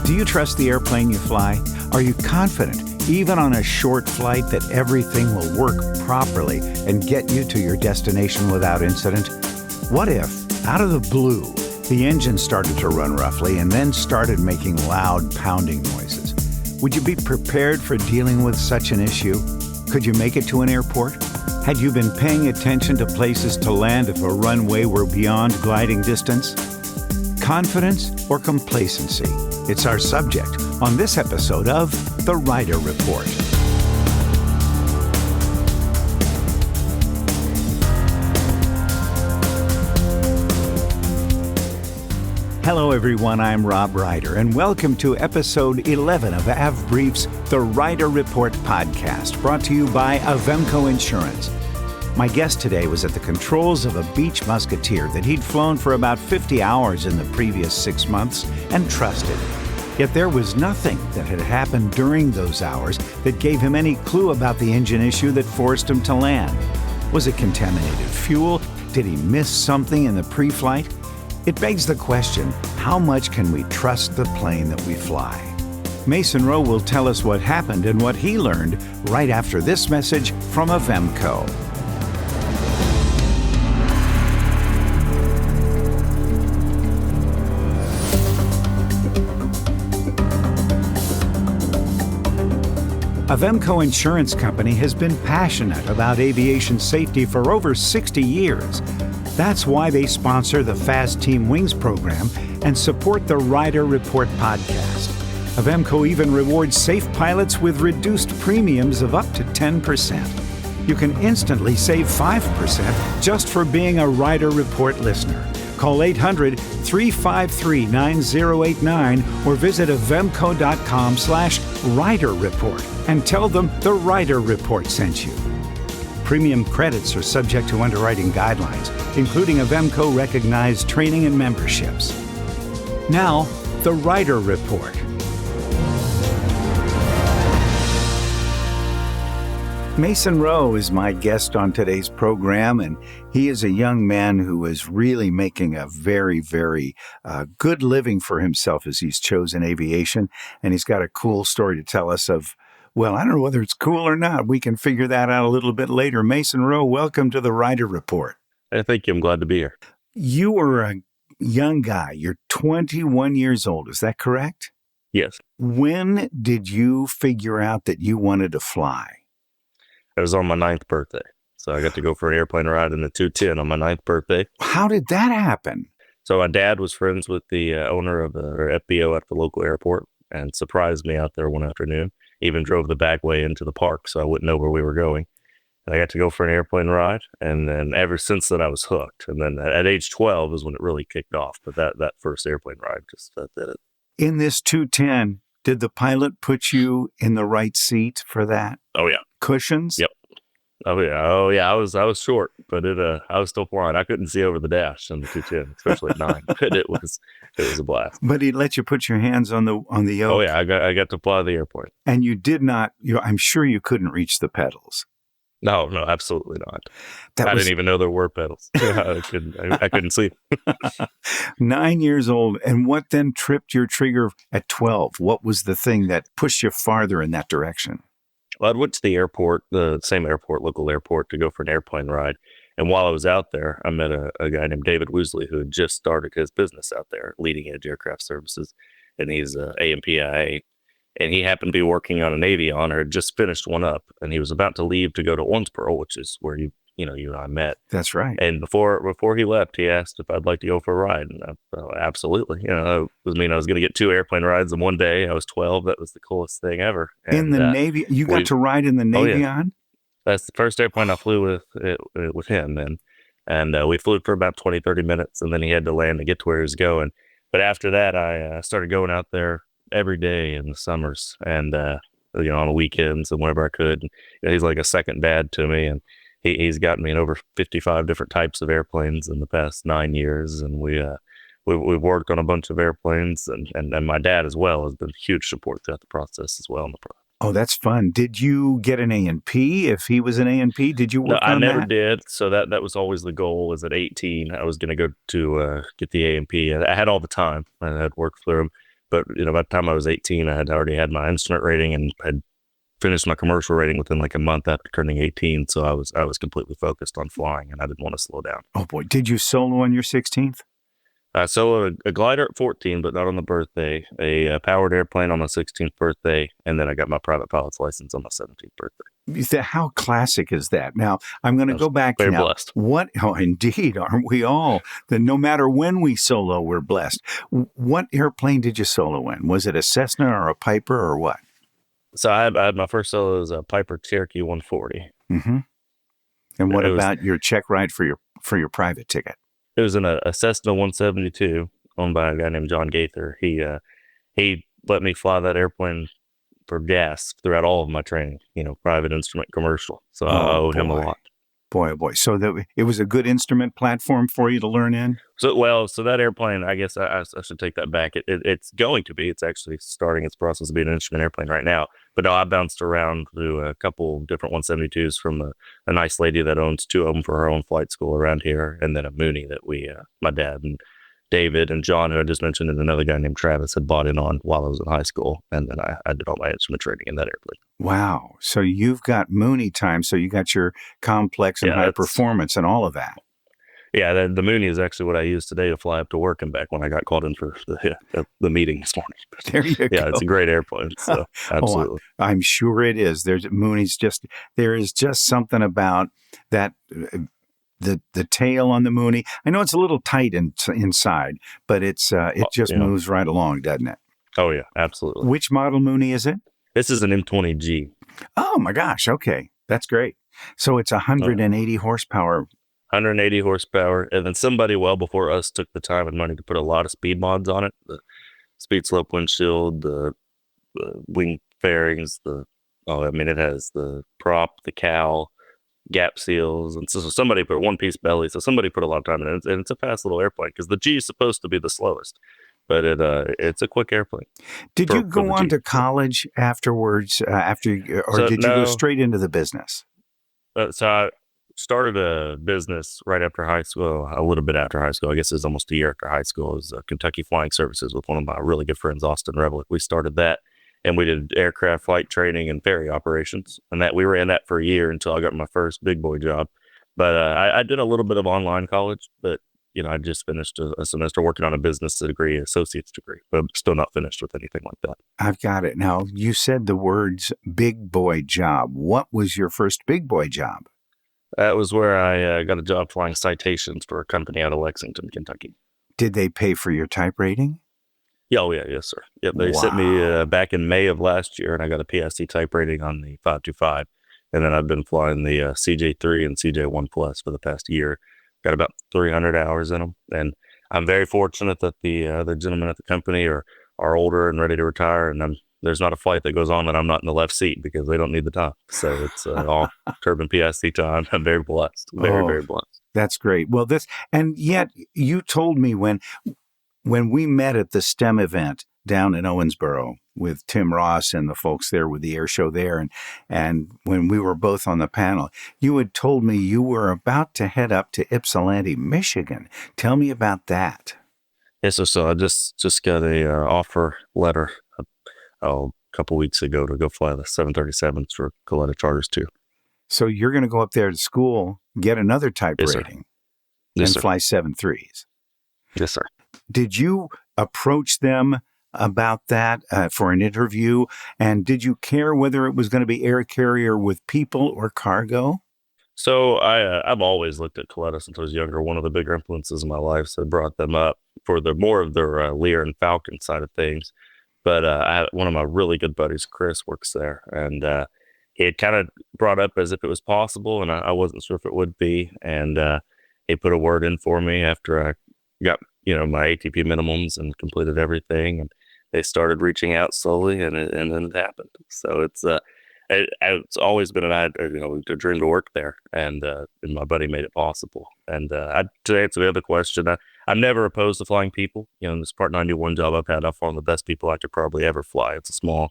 Do you trust the airplane you fly? Are you confident, even on a short flight, that everything will work properly and get you to your destination without incident? What if, out of the blue, the engine started to run roughly and then started making loud pounding noises? Would you be prepared for dealing with such an issue? Could you make it to an airport? Had you been paying attention to places to land if a runway were beyond gliding distance? Confidence or complacency? It's our subject on this episode of The Rider Report. Hello everyone, I'm Rob Ryder, and welcome to episode 11 of AvBrief's The Rider Report podcast, brought to you by Avemco Insurance. My guest today was at the controls of a beach musketeer that he'd flown for about 50 hours in the previous 6 months and trusted. Yet there was nothing that had happened during those hours that gave him any clue about the engine issue that forced him to land. Was it contaminated fuel? Did he miss something in the pre-flight? It begs the question, how much can we trust the plane that we fly? Mason Rowe will tell us what happened and what he learned right after this message from Avemco. Avemco Insurance Company has been passionate about aviation safety for over 60 years. That's why they sponsor the Fast Team Wings program and support the Rider Report podcast. Avemco even rewards safe pilots with reduced premiums of up to 10%. You can instantly save 5% just for being a Rider Report listener. Call 800-353-9089 or visit avemco.com/Rider Report and tell them the Rider Report sent you. Premium credits are subject to underwriting guidelines, including Avemco recognized training and memberships. Now, the Rider Report. Mason Rowe is my guest on today's program, and he is a young man who is really making a very, very good living for himself as he's chosen aviation, and he's got a cool story to tell us of. Well, I don't know whether it's cool or not. We can figure that out a little bit later. Mason Rowe, welcome to the Rider Report. Hey, thank you. I'm glad to be here. You were a young guy. You're 21 years old. Is that correct? Yes. When did you figure out that you wanted to fly? It was on my 9th birthday. So I got to go for an airplane ride in the 210 on my 9th birthday. How did that happen? So my dad was friends with the owner of the FBO at the local airport and surprised me out there one afternoon. Even drove the back way into the park so I wouldn't know where we were going. And I got to go for an airplane ride. And then ever since then, I was hooked. And then at age 12 is when it really kicked off. But that first airplane ride just did it. In this 210, did the pilot put you in the right seat for that? Oh, yeah. Cushions? Yep. Oh, yeah. I was short, but I was still flying. I couldn't see over the dash on the 210, especially at 9. But it was a blast. But he let you put your hands on the yoke. Oh, yeah. I got to fly the airplane. And you did not, I'm sure you couldn't reach the pedals. No, absolutely not. I didn't even know there were pedals. I couldn't see. 9 years old. And what then tripped your trigger at 12? What was the thing that pushed you farther in that direction? Well, I went to the airport, the same airport, local airport, to go for an airplane ride. And while I was out there, I met a guy named David Woosley who had just started his business out there, Leading Edge Aircraft Services. And he's AMPIA. And he happened to be working on an Avion, or had just finished one up. And he was about to leave to go to Owensboro, which is where you and I met. That's right. And before he left, he asked if I'd like to go for a ride. And I thought, absolutely. It was I was going to get 2 airplane rides in one day. I was 12. That was the coolest thing ever. And, in the Navy? You got to ride in the Navy? Yeah. That's the first airplane I flew with him. And we flew for about 20, 30 minutes. And then he had to land to get to where he was going. But after that, I started going out there every day in the summers and, on the weekends and whenever I could. And, he's like a second dad to me. And he's gotten me in over 55 different types of airplanes in the past 9 years. And we've worked on a bunch of airplanes, and my dad as well has been huge support throughout the process as well. Oh, that's fun. Did you get an A&P if he was an A&P? Did you work on that? I never did. So that was always the goal. Is at 18, I was going to go to get the A&P. I had all the time. I had worked through them. But, by the time I was 18, I had already had my instrument rating and had finished my commercial rating within like a month after turning 18. So I was completely focused on flying, and I didn't want to slow down. Oh boy, did you solo on your 16th? So a glider at 14, but not on the birthday, a powered airplane on my 16th birthday, and then I got my private pilot's license on my 17th birthday. How classic is that? Now, I'm going to go back very now. Blessed. Oh, indeed, aren't we all? That no matter when we solo, we're blessed. What airplane did you solo in? Was it a Cessna or a Piper or what? So I had my first solo as a Piper Cherokee 140. Mm-hmm. And what about your check ride for your private ticket? It was in a Cessna 172 owned by a guy named John Gaither. He let me fly that airplane for gas throughout all of my training, private, instrument, commercial. So I owe him a lot. Boy, oh boy. So it was a good instrument platform for you to learn in? So that airplane, I guess I should take that back. It's going to be. It's actually starting its process of being an instrument airplane right now. But no, I bounced around to a couple different 172s from a nice lady that owns two of them for her own flight school around here, and then a Mooney that my dad and David and John, who I just mentioned, and another guy named Travis had bought in on while I was in high school. And then I did all my instrument training in that airplane. Wow. So you've got Mooney time. So you got your complex and high performance and all of that. Yeah, the Mooney is actually what I use today to fly up to work and back when I got called in for the meeting this morning. There you go. Yeah, it's a great airplane. So absolutely. I'm sure it is. There is just something about that. The tail on the Mooney. I know it's a little tight inside, but it moves right along, doesn't it? Oh yeah, absolutely. Which model Mooney is it? This is an M20G. Oh my gosh. Okay. That's great. So it's 180 horsepower. 180 horsepower. And then somebody well before us took the time and money to put a lot of speed mods on it. The speed slope windshield, the wing fairings, it has the prop, the cowl, gap seals. And so somebody put one-piece belly. So somebody put a lot of time in it. And it's a fast little airplane because the G is supposed to be the slowest. But it's a quick airplane. Did you go on to college afterwards, did you go straight into the business? So I started a business right after high school, a little bit after high school. I guess it was almost a year after high school. It was Kentucky Flying Services with one of my really good friends, Austin Revelick. We started that, and we did aircraft flight training and ferry operations. And that we ran that for a year until I got my first big boy job. But I did a little bit of online college, but I just finished a semester working on a business degree, associate's degree, but I'm still not finished with anything like that. I've got it. Now, you said the words big boy job. What was your first big boy job? That was where I got a job flying Citations for a company out of Lexington, Kentucky. Did they pay for your type rating? Yeah, oh yeah, yes, sir. Yep, they sent me back in May of last year, and I got a PSC type rating on the 525. And then I've been flying the CJ3 and CJ1 Plus for the past year. Got about 300 hours in them. And I'm very fortunate that the other gentlemen at the company are older and ready to retire. And there's not a flight that goes on that I'm not in the left seat because they don't need the time. So it's all turbine PSC time. I'm very blessed. Very blessed. That's great. Well, and yet you told me when we met at the STEM event down in Owensboro with Tim Ross and the folks there with the air show there. And when we were both on the panel, you had told me you were about to head up to Ypsilanti, Michigan. Tell me about that. Yes, so I just got a offer letter a couple weeks ago to go fly the 737s for Coletta Charters 2. So you're going to go up there to school, get another type rating, and fly 737s. Yes, sir. Did you approach them about that for an interview? And did you care whether it was going to be air carrier with people or cargo? So I've always looked at Coletta since I was younger. One of the bigger influences in my life, so I brought them up for more of their Lear and Falcon side of things. But one of my really good buddies, Chris, works there, and he had kind of brought up as if it was possible, and I wasn't sure if it would be. And he put a word in for me after I got my ATP minimums and completed everything, and they started reaching out slowly, and then it happened. So it's always been a dream to work there, and my buddy made it possible. And to answer the other question, I'm never opposed to flying people. In this Part 91 job I've had, I've flown the best people I could probably ever fly. It's a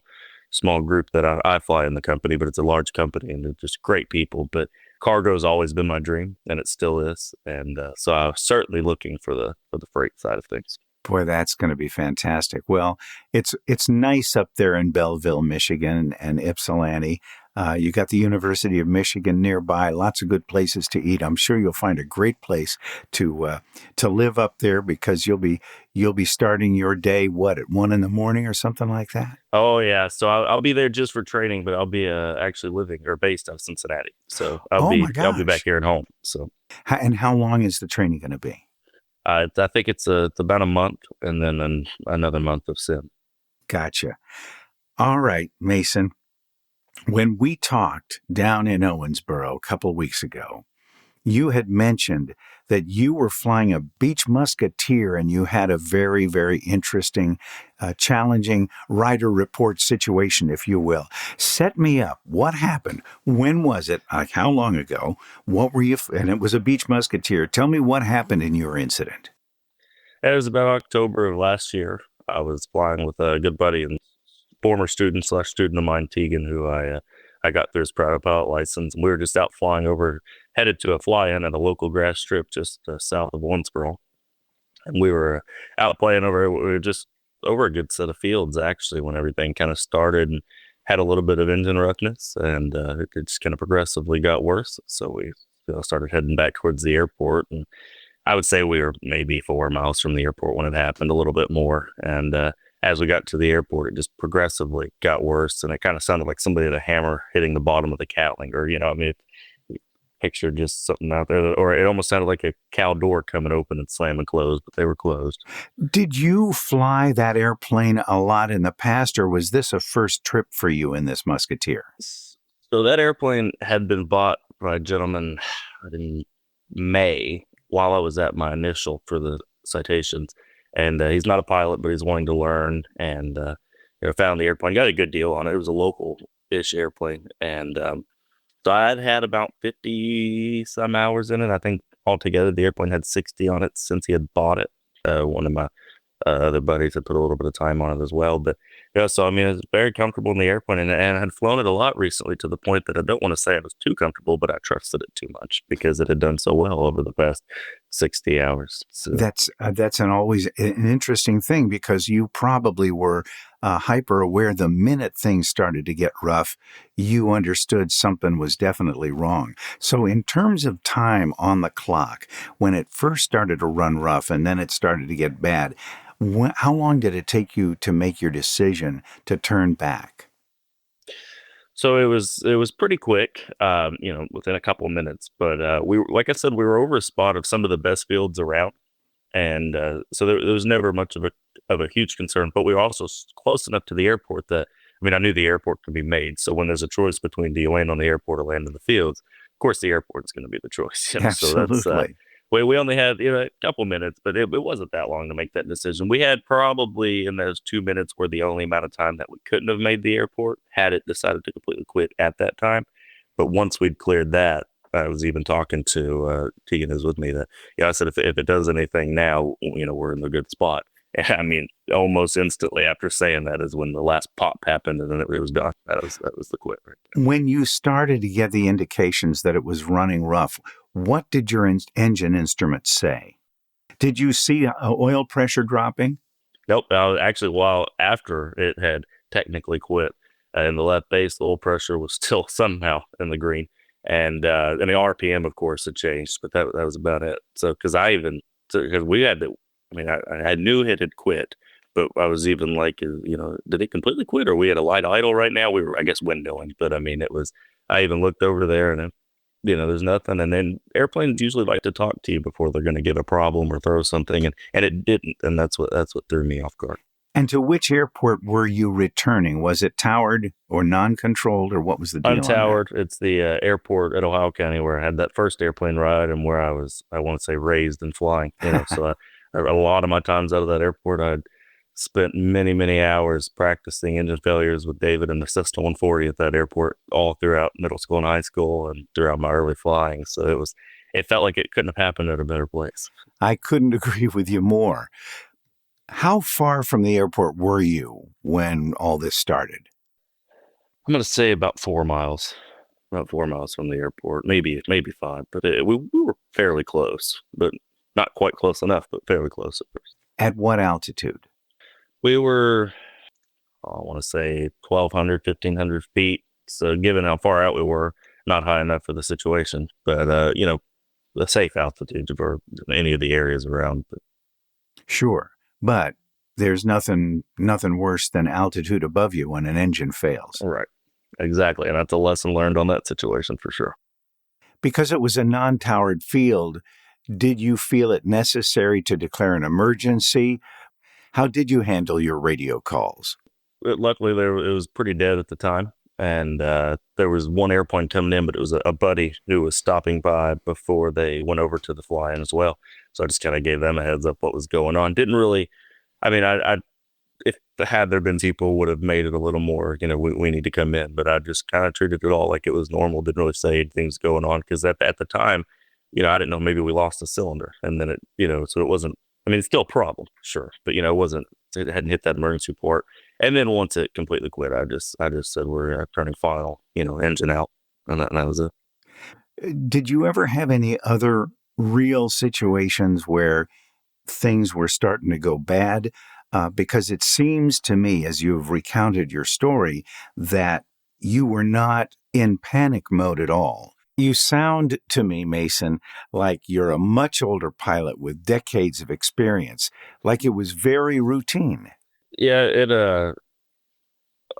small group that I fly in the company, but it's a large company, and they're just great people. But cargo has always been my dream, and it still is. And so I was certainly looking for the freight side of things. Boy, that's going to be fantastic. Well, it's nice up there in Belleville, Michigan, and Ypsilanti. You got the University of Michigan nearby. Lots of good places to eat. I'm sure you'll find a great place to live up there because you'll be starting your day at 1 a.m. or something like that. Oh yeah, so I'll be there just for training, but I'll be actually living or based out of Cincinnati. So Oh my I'll be back gosh! here at home. So And how long is the training going to be? I think it's about a month, and then another month of sim. Gotcha. All right, Mason. When we talked down in Owensboro a couple weeks ago, you had mentioned that you were flying a Beech Musketeer and you had a very, very interesting, challenging rider report situation, if you will. Set me up. What happened? When was it? Like how long ago? What were you? And it was a Beech Musketeer. Tell me what happened in your incident. It was about October of last year. I was flying with a good buddy and former student of mine, Tegan, who I got through his private pilot license. And we were just out flying over, headed to a fly-in at a local grass strip just south of Owensboro. And we were out playing over. We were just over a good set of fields actually when everything kind of started and had a little bit of engine roughness, and it just kind of progressively got worse. So we started heading back towards the airport, and I would say we were maybe 4 miles from the airport when it happened, a little bit more. And as we got to the airport, it just progressively got worse. And it kind of sounded like somebody had a hammer hitting the bottom of the cowling, or, I mean, if you picture just something out there, or it almost sounded like a cow door coming open and slamming closed, but they were closed. Did you fly that airplane a lot in the past, or was this a first trip for you in this Musketeer? So that airplane had been bought by a gentleman in May while I was at my initial for the citations. And he's not a pilot, but he's wanting to learn. And found the airplane, got a good deal on it. It was a local-ish airplane. And so I had about 50 some hours in it. I think altogether the airplane had 60 on it since he had bought it. One of my other buddies had put a little bit of time on it as well. But so I mean, it was very comfortable in the airplane, and I had flown it a lot recently to the point that I don't want to say it was too comfortable, but I trusted it too much because it had done so well over the past 60 hours. So. That's always an interesting thing because you probably were hyper aware the minute things started to get rough, you understood something was definitely wrong. So in terms of time on the clock, when it first started to run rough and then it started to get bad, how long did it take you to make your decision to turn back? So it was pretty quick, within a couple of minutes. But like I said, we were over a spot of some of the best fields around, and so there was never much of a huge concern. But we were also close enough to the airport that I knew the airport could be made. So when there's a choice between do you land on the airport or land in the fields, of course the airport's going to be the choice. So Absolutely. we only had a couple minutes, but it wasn't that long to make that decision. We had probably in those 2 minutes were the only amount of time that we couldn't have made the airport had it decided to completely quit at that time. But once we'd cleared that, I was even talking to Tegan is with me that I said if it does anything now, we're in a good spot. And I mean, almost instantly after saying that is when the last pop happened, and then it was done. That was the quit right there. When you started to get the indications that it was running rough, what did your engine instruments say? Did you see oil pressure dropping? Nope. Actually, while after it had technically quit, in the left base, the oil pressure was still somehow in the green, and the RPM, of course, had changed, but that was about it. So because we had to, I knew it had quit, but I was even like, did it completely quit, or we had a light idle right now? We were, I guess, windowing, but I mean, it was. I even looked over there, and there's nothing. And then airplanes usually like to talk to you before they're going to give a problem or throw something, and it didn't, and that's what threw me off guard. And to which airport were you returning? Was it towered or non-controlled, or what was the deal Untowered. It's the airport at Ohio County where I had that first airplane ride and where I want to say, raised and flying. So a lot of my times out of that airport, I'd spent many, many hours practicing engine failures with David and the Cessna 140 at that airport all throughout middle school and high school and throughout my early flying. So it felt like it couldn't have happened at a better place. I couldn't agree with you more. How far from the airport were you when all this started? I'm going to say about 4 miles. About 4 miles from the airport, maybe 5, but we were fairly close, but not quite close enough, but fairly close at first. At what altitude? We were, I want to say 1,200, 1,500 feet. So given how far out we were, not high enough for the situation, but, the safe altitude for any of the areas around. But Sure, but there's nothing worse than altitude above you when an engine fails. right. Exactly. And that's a lesson learned on that situation for sure. Because it was a non-towered field, did you feel it necessary to declare an emergency? How did you handle your radio calls? Luckily, it was pretty dead at the time. And there was one airplane coming in, but it was a buddy who was stopping by before they went over to the fly-in as well. So I just kind of gave them a heads up what was going on. Didn't really, I mean, I if had there been people would have made it a little more, we need to come in. But I just kind of treated it all like it was normal. Didn't really say anything's going on because at the time, I didn't know maybe we lost a cylinder, and then so it wasn't. I mean, it's still a problem, sure, but it hadn't hit that emergency port. And then once it completely quit, I just said we're turning final, engine out, and that was it. Did you ever have any other real situations where things were starting to go bad? Because it seems to me, as you've recounted your story, that you were not in panic mode at all. You sound to me, Mason, like you're a much older pilot with decades of experience, like it was very routine. Yeah,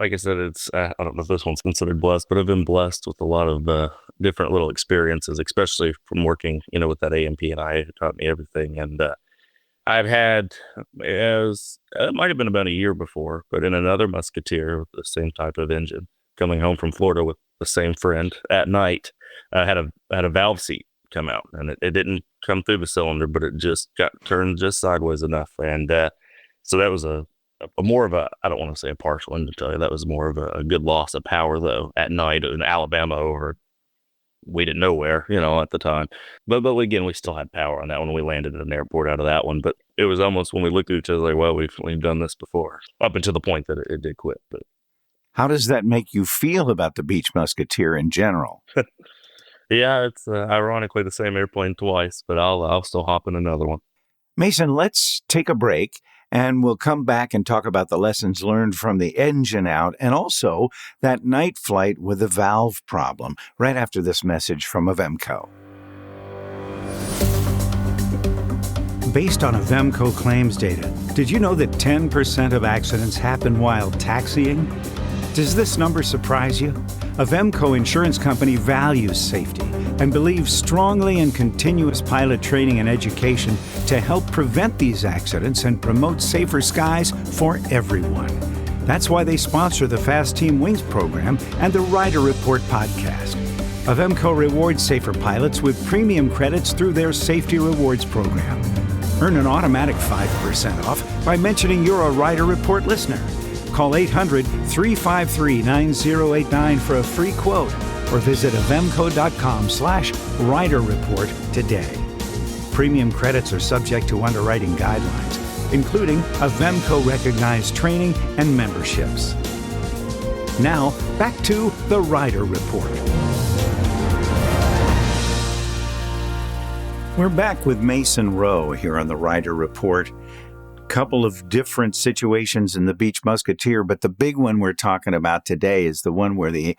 like I said, it's I don't know if this one's considered blessed, but I've been blessed with a lot of different little experiences, especially from working, with that AMP and I, who taught me everything. And I've had, it might have been about a year before, but in another Musketeer with the same type of engine, coming home from Florida with the same friend at night, I had a valve seat come out, and it didn't come through the cylinder, but it just got turned just sideways enough. And so that was a more of a, I don't want to say a partial end to tell you, that was more of a good loss of power though at night in Alabama over, we didn't know where, at the time. But again, we still had power on that one. We landed at an airport out of that one. But it was almost when we looked at each other like, well, we've done this before, up until the point that it did quit. But How does that make you feel about the Beach Musketeer in general? yeah, it's ironically the same airplane twice, but I'll still hop in another one. Mason, let's take a break and we'll come back and talk about the lessons learned from the engine out and also that night flight with the valve problem right after this message from Avemco. Based on Avemco claims data, did you know that 10% of accidents happen while taxiing? Does this number surprise you? Avemco Insurance Company values safety and believes strongly in continuous pilot training and education to help prevent these accidents and promote safer skies for everyone. That's why they sponsor the Fast Team Wings program and the Rider Report podcast. Avemco rewards safer pilots with premium credits through their Safety Rewards program. Earn an automatic 5% off by mentioning you're a Rider Report listener. Call 800-353-9089 for a free quote or visit avemco.com/rider report today. Premium credits are subject to underwriting guidelines, including Avemco recognized training and memberships. Now, back to the Rider Report. We're back with Mason Rowe here on the Rider Report. Couple of different situations in the Beach Musketeer, but the big one we're talking about today is the one where the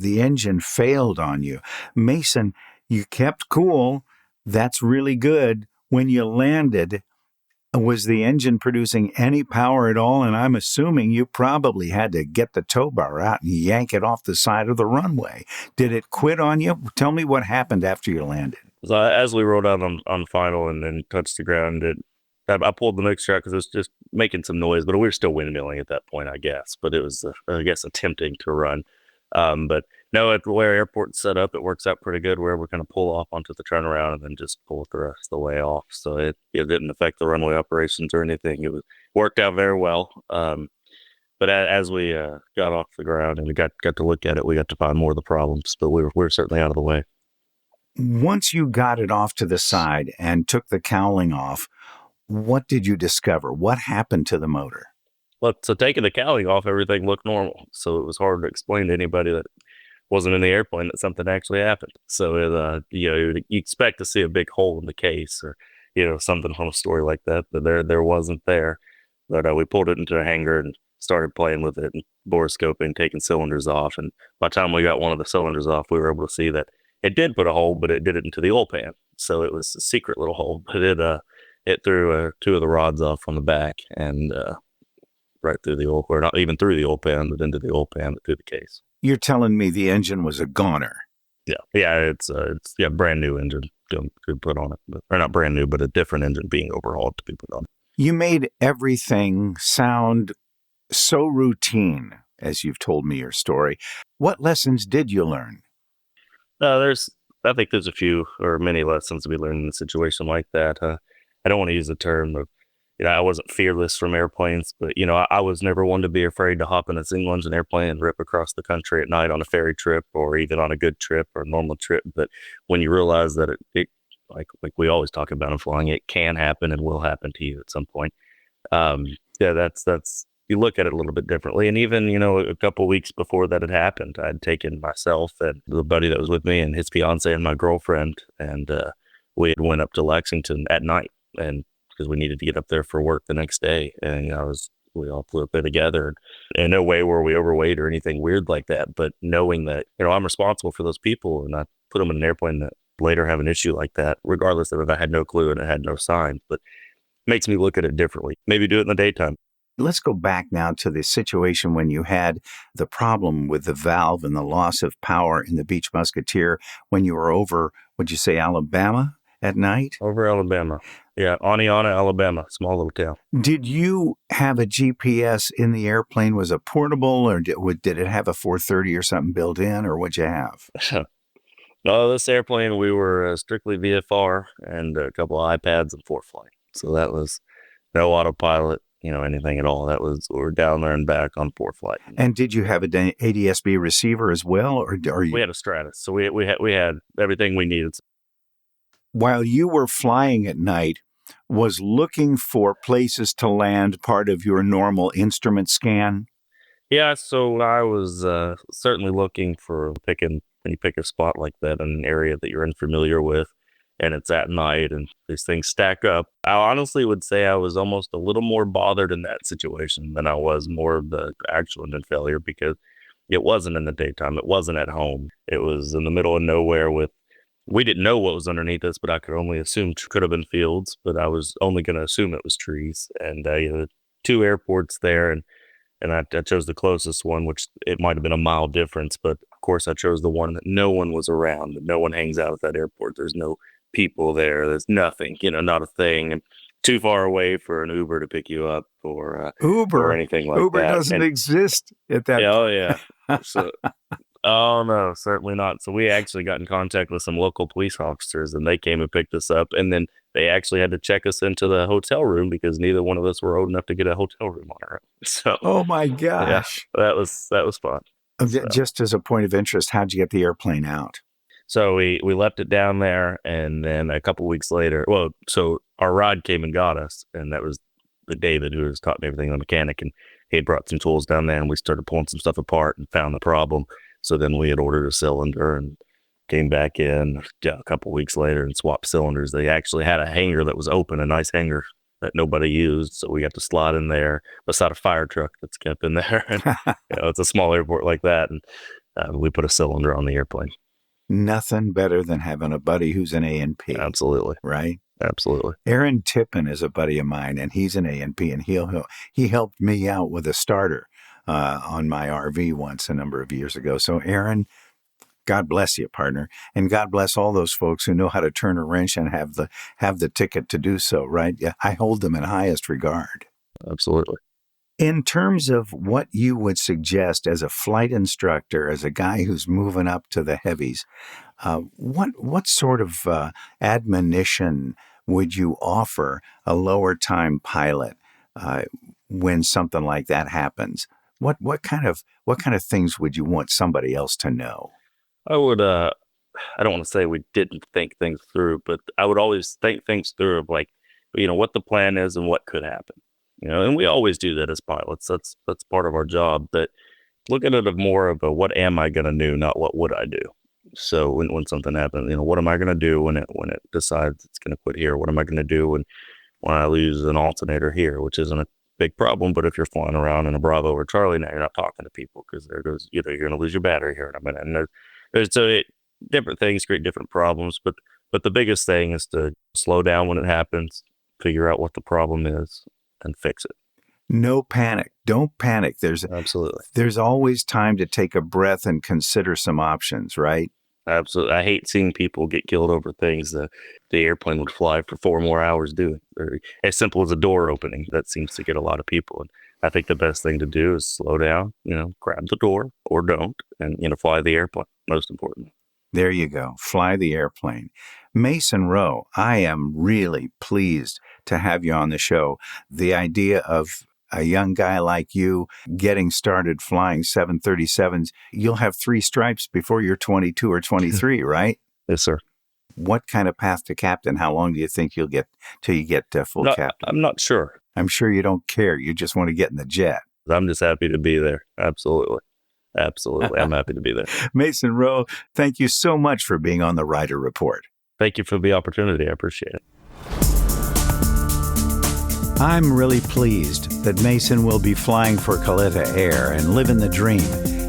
engine failed on you. Mason, you kept cool. That's really good. When you landed, was the engine producing any power at all? And I'm assuming you probably had to get the tow bar out and yank it off the side of the runway. Did it quit on you? Tell me what happened after you landed. So as we rolled out on final and then touched the ground, I pulled the mixture out because it was just making some noise, but we were still windmilling at that point, I guess. But it was, I guess, attempting to run. But no, at where airport's set up, it works out pretty good where we're going to pull off onto the turnaround and then just pull it the rest of the way off. So it didn't affect the runway operations or anything. It worked out very well. But as we got off the ground and we got to look at it, we got to find more of the problems. But we were certainly out of the way. Once you got it off to the side and took the cowling off, what did you discover? What happened to the motor? Well, so taking the cowling off, everything looked normal. So it was hard to explain to anybody that wasn't in the airplane that something actually happened. So you expect to see a big hole in the case or something from a story like that, but there wasn't there. But we pulled it into a hangar and started playing with it and borescoping, taking cylinders off. And by the time we got one of the cylinders off, we were able to see that it did put a hole, but it did it into the oil pan. So it was a secret little hole, but it threw two of the rods off from the back and right through the oil, or not even through the oil pan, but into the oil pan, but through the case. You're telling me the engine was a goner? Yeah. It's brand new engine to put on it, or not brand new, but a different engine being overhauled to be put on it. You made everything sound so routine, as you've told me your story. What lessons did you learn? I think there's a few or many lessons to be learned in a situation like that. I don't want to use the term of, I wasn't fearless from airplanes, but, I was never one to be afraid to hop in a single engine airplane and rip across the country at night on a ferry trip or even on a good trip or a normal trip. But when you realize that it like we always talk about in flying, it can happen and will happen to you at some point. That's you look at it a little bit differently. And even, a couple of weeks before that had happened, I'd taken myself and the buddy that was with me and his fiance and my girlfriend, and we had went up to Lexington at night, and because we needed to get up there for work the next day. And we all flew up there together. And in no way were we overweight or anything weird like that. But knowing that, I'm responsible for those people, and I put them in an airplane that later have an issue like that, regardless of if I had no clue and it had no signs, but makes me look at it differently. Maybe do it in the daytime. Let's go back now to the situation when you had the problem with the valve and the loss of power in the Beach Musketeer when you were over, would you say, Alabama at night? Over Alabama. Yeah, Oneonta, Alabama, small little town. Did you have a GPS in the airplane? Was it portable, or did it have a 430 or something built in, or what'd you have? No, this airplane, we were strictly VFR and a couple of iPads and ForeFlight. So that was no autopilot, anything at all. We were down there and back on ForeFlight. And did you have an ADS-B receiver as well, or are you? We had a Stratus, so we had everything we needed. While you were flying at night, was looking for places to land part of your normal instrument scan? Yeah, so I was certainly looking for when you pick a spot like that in an area that you're unfamiliar with, and it's at night and these things stack up. I honestly would say I was almost a little more bothered in that situation than I was more of the actual engine failure, because it wasn't in the daytime. It wasn't at home. It was in the middle of nowhere we didn't know what was underneath us, but I could only assume it could have been fields, but I was only going to assume it was trees. And two airports there, and I chose the closest one, which it might have been a mile difference, but of course I chose the one that no one was around, that no one hangs out at that airport. There's no people there. There's nothing, not a thing, and too far away for an Uber to pick you up or Uber or anything like Uber that. Uber doesn't exist at that point. Oh yeah. So, oh no, certainly not. So we actually got in contact with some local police officers, and they came and picked us up, and then they actually had to check us into the hotel room because neither one of us were old enough to get a hotel room on our own. So, oh my gosh, yeah, that was fun. So, just as a point of interest, how'd you get the airplane out? So we left it down there, and then a couple weeks later, so our ride came and got us, and that was the David who was taught me everything, the mechanic, and he had brought some tools down there, and we started pulling some stuff apart and found the problem. So then we had ordered a cylinder and came back in a couple weeks later and swapped cylinders. They actually had a hangar that was open, a nice hangar that nobody used. So we got to slide in there beside a fire truck that's kept in there. And, it's a small airport like that. And we put a cylinder on the airplane. Nothing better than having a buddy who's an A&P. Absolutely. Right? Absolutely. Aaron Tippin is a buddy of mine, and he's an A&P, and he helped me out with a starter on my RV once a number of years ago. So Aaron, God bless you, partner, and God bless all those folks who know how to turn a wrench and have the ticket to do so. Right? Yeah, I hold them in highest regard. Absolutely. In terms of what you would suggest as a flight instructor, as a guy who's moving up to the heavies, what sort of admonition would you offer a lower time pilot when something like that happens? What kind of things would you want somebody else to know? I would. I don't want to say we didn't think things through, but I would always think things through of what the plan is and what could happen. And we always do that as pilots. That's part of our job. But look at it of more of a what am I going to do, not what would I do. So when something happens, what am I going to do when it decides it's going to quit here? What am I going to do when I lose an alternator here, which isn't a big problem, but if you're flying around in a Bravo or Charlie, now you're not talking to people because there goes, you're going to lose your battery here in a minute. And different things create different problems, but the biggest thing is to slow down when it happens, figure out what the problem is, and fix it. No panic. Don't panic. There's always time to take a breath and consider some options, right? Absolutely. I hate seeing people get killed over things that the airplane would fly for 4 more hours doing. Or as simple as a door opening. That seems to get a lot of people. And I think the best thing to do is slow down, grab the door or don't, and, fly the airplane, most important. There you go. Fly the airplane. Mason Rowe, I am really pleased to have you on the show. The idea of a young guy like you getting started flying 737s, you'll have 3 stripes before you're 22 or 23, right? Yes, sir. What kind of path to captain? How long do you think you'll get till you get full captain? I'm not sure. I'm sure you don't care. You just want to get in the jet. I'm just happy to be there. Absolutely. I'm happy to be there. Mason Rowe, thank you so much for being on the Rider Report. Thank you for the opportunity. I appreciate it. I'm really pleased that Mason will be flying for Caleta Air and living the dream,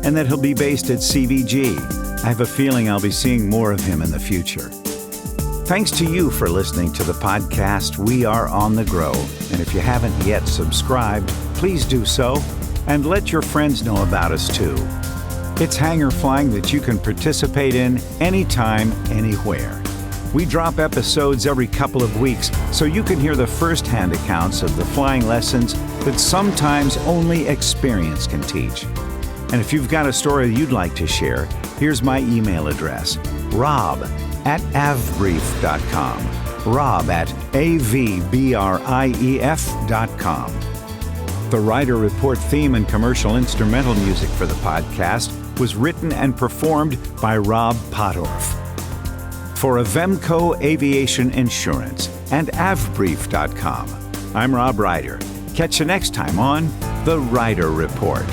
and that he'll be based at CVG. I have a feeling I'll be seeing more of him in the future. Thanks to you for listening to the podcast. We are on the grow, and if you haven't yet subscribed, please do so, and let your friends know about us too. It's hangar flying that you can participate in anytime, anywhere. We drop episodes every couple of weeks so you can hear the first-hand accounts of the flying lessons that sometimes only experience can teach. And if you've got a story you'd like to share, here's my email address, rob@avbrief.com, rob@avbrief.com. The Rider Report theme and commercial instrumental music for the podcast was written and performed by Rob Pottorff. For Avemco Aviation Insurance and avbrief.com, I'm Rob Ryder. Catch you next time on The Rider Report.